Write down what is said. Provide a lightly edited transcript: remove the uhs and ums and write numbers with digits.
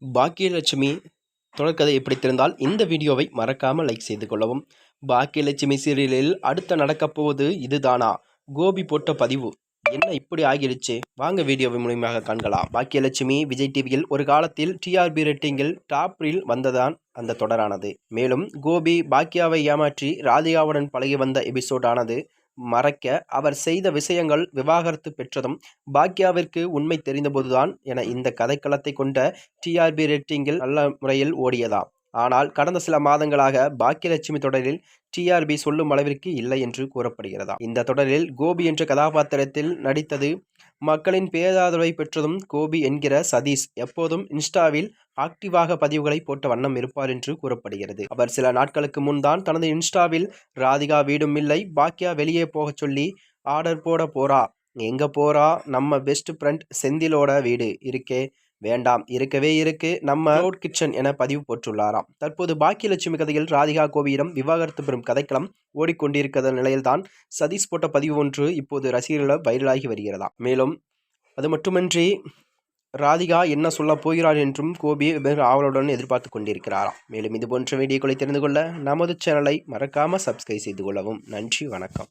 பாக்கியலட்சுமி தொடர்கதை பிடித்திருந்தால் இந்த வீடியோவை மறக்காமல் லைக் செய்து கொள்ளவும். பாக்கியலட்சுமி சீரியலில் அடுத்த நடக்கப் போவது இதுதானா? கோபி போட்ட பதிவு என்ன இப்படி ஆகிடுச்சு? வாங்க வீடியோவை முழுமையாக காண்கலாம். பாக்கியலட்சுமி விஜய் டிவியில் ஒரு காலத்தில் டிஆர்பி ரேட்டிங்கில் டாப்பில் வந்ததான் அந்த தொடரானது. மேலும் கோபி பாக்கியாவை ஏமாற்றி ராதிகாவுடன் பழகி வந்த எபிசோட் ஆனது மறைக்க அவர் செய்த விஷயங்கள் விவாகரத்து பெற்றதும் பாக்யாவிற்கு உண்மை தெரிந்தபோதுதான் என இந்த கதைக்களத்தை கொண்ட டிஆர்பி ரேட்டிங்கில் நல்ல முறையில் ஓடியதாம். ஆனால் கடந்த சில மாதங்களாக பாக்கியலட்சுமி தொடரில் டிஆர்பி சொல்லும் அளவிற்கு இல்லை என்று கூறப்படுகிறதா. இந்த தொடரில் கோபி என்ற கதாபாத்திரத்தில் நடித்தது மக்களின் பேராதரவை பெற்றதும் கோபி என்கிற சதீஷ் எப்போதும் இன்ஸ்டாவில் ஆக்டிவாக பதிவுகளை போட்ட வண்ணம் இருப்பார் என்று கூறப்படுகிறது. அவர் சில நாட்களுக்கு முன்தான் தனது இன்ஸ்டாவில் ராதிகா வீடும் இல்லை, பாக்கியா வெளியே போக சொல்லி ஆர்டர் போட போறா, எங்க போறா, நம்ம பெஸ்ட் ஃப்ரெண்ட் செந்திலோட வீடு இருக்கே, வேண்டாம் இருக்கவே இருக்கு, நம்ம ரோட் கிச்சன் என பதிவு போட்டுள்ளாராம். தற்போது பாக்கியலட்சுமி கதையில் ராதிகா கோபியிடம் விவாகரத்து பெறும் கதைக்களம் ஓடிக்கொண்டிருக்கிற நிலையில்தான் சதீஷ் போட்ட பதிவு ஒன்று இப்போது ரசிகர்களிடம் வைரலாகி வருகிறதா. மேலும் அது மட்டுமின்றி ராதிகா என்ன சொல்ல போகிறார் என்றும் கோபி ஆவலுடன் எதிர்பார்த்து கொண்டிருக்கிறாராம். மேலும் இது போன்ற வீடியோக்களை தெரிந்து கொள்ள நமது சேனலை மறக்காம சப்ஸ்கிரைப் செய்து கொள்ளவும். நன்றி, வணக்கம்.